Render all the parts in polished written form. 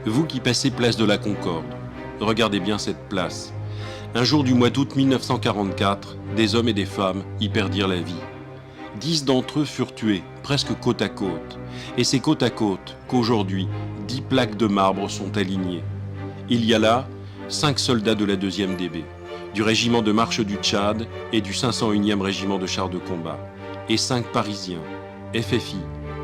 Vous qui passez place de la Concorde, regardez bien cette place. Un jour du mois d'août 1944, des hommes et des femmes y perdirent la vie. 10 d'entre eux furent tués, presque côte à côte. Et c'est côte à côte qu'aujourd'hui, 10 plaques de marbre sont alignées. Il y a là 5 soldats de la 2e DB, du régiment de marche du Tchad et du 501e régiment de chars de combat, et 5 Parisiens, FFI,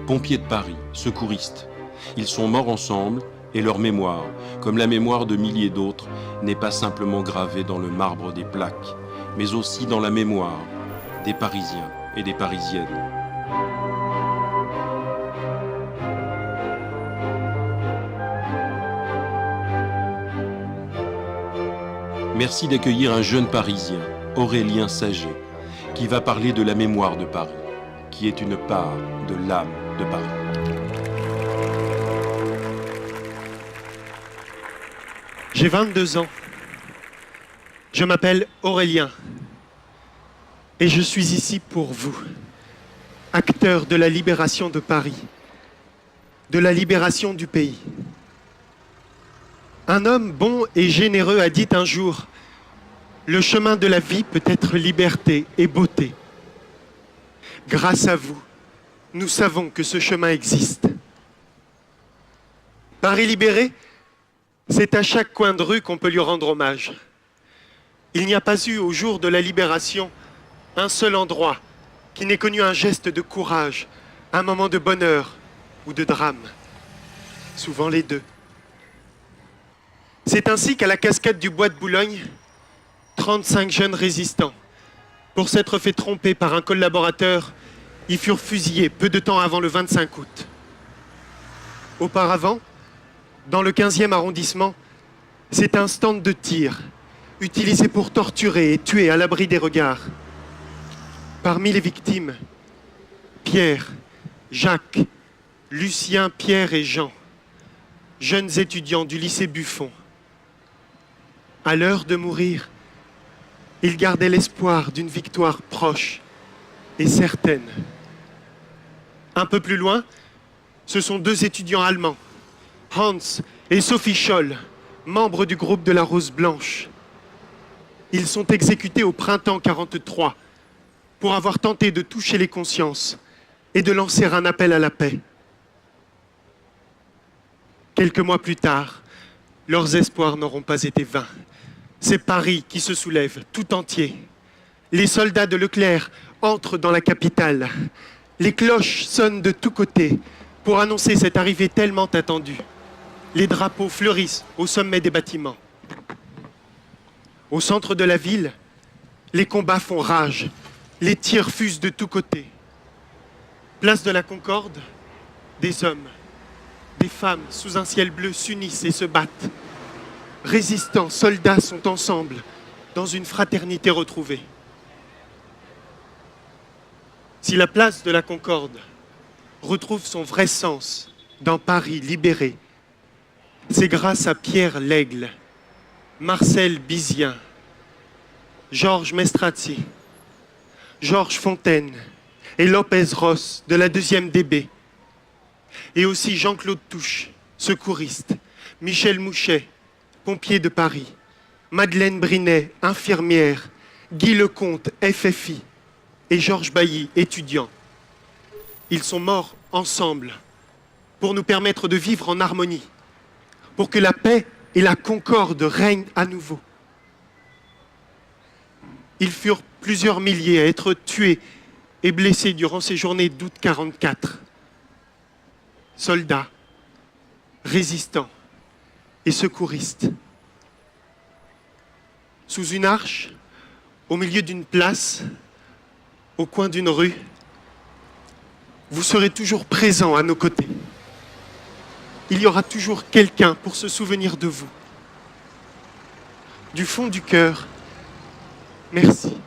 pompiers de Paris, secouristes. Ils sont morts ensemble et leur mémoire, comme la mémoire de milliers d'autres, n'est pas simplement gravée dans le marbre des plaques, mais aussi dans la mémoire des Parisiens et des Parisiennes. Merci d'accueillir un jeune Parisien, Aurélien Saget, qui va parler de la mémoire de Paris, qui est une part de l'âme de Paris. J'ai 22 ans. Je m'appelle Aurélien. Et je suis ici pour vous, acteur de la libération de Paris, de la libération du pays. Un homme bon et généreux a dit un jour, « Le chemin de la vie peut être liberté et beauté. » Grâce à vous, nous savons que ce chemin existe. Paris libéré, c'est à chaque coin de rue qu'on peut lui rendre hommage. Il n'y a pas eu, au jour de la libération, un seul endroit qui n'ait connu un geste de courage, un moment de bonheur ou de drame. Souvent les deux. C'est ainsi qu'à la cascade du bois de Boulogne, 35 jeunes résistants, pour s'être fait tromper par un collaborateur, y furent fusillés peu de temps avant le 25 août. Auparavant, dans le 15e arrondissement, c'est un stand de tir, utilisé pour torturer et tuer à l'abri des regards. Parmi les victimes, Pierre, Jacques, Lucien, Pierre et Jean, jeunes étudiants du lycée Buffon. À l'heure de mourir, ils gardaient l'espoir d'une victoire proche et certaine. Un peu plus loin, ce sont 2 étudiants allemands, Hans et Sophie Scholl, membres du groupe de la Rose Blanche. Ils sont exécutés au printemps 1943 pour avoir tenté de toucher les consciences et de lancer un appel à la paix. Quelques mois plus tard, leurs espoirs n'auront pas été vains. C'est Paris qui se soulève tout entier. Les soldats de Leclerc entrent dans la capitale. Les cloches sonnent de tous côtés pour annoncer cette arrivée tellement attendue. Les drapeaux fleurissent au sommet des bâtiments. Au centre de la ville, les combats font rage. Les tirs fusent de tous côtés. Place de la Concorde, des hommes, des femmes sous un ciel bleu s'unissent et se battent. Résistants, soldats sont ensemble dans une fraternité retrouvée. Si la place de la Concorde retrouve son vrai sens dans Paris libéré, c'est grâce à Pierre Lègle, Marcel Bizien, Georges Mestrazzi, Georges Fontaine et Lopez Ross de la 2e DB, et aussi Jean-Claude Touche, secouriste, Michel Mouchet, pompier de Paris, Madeleine Brinet, infirmière, Guy Lecomte, FFI, et Georges Bailly, étudiant. Ils sont morts ensemble pour nous permettre de vivre en harmonie, pour que la paix et la concorde règnent à nouveau. Ils furent plusieurs milliers à être tués et blessés durant ces journées d'août 1944. Soldats, résistants et secouristes. Sous une arche, au milieu d'une place, au coin d'une rue, vous serez toujours présents à nos côtés. Il y aura toujours quelqu'un pour se souvenir de vous. Du fond du cœur, merci.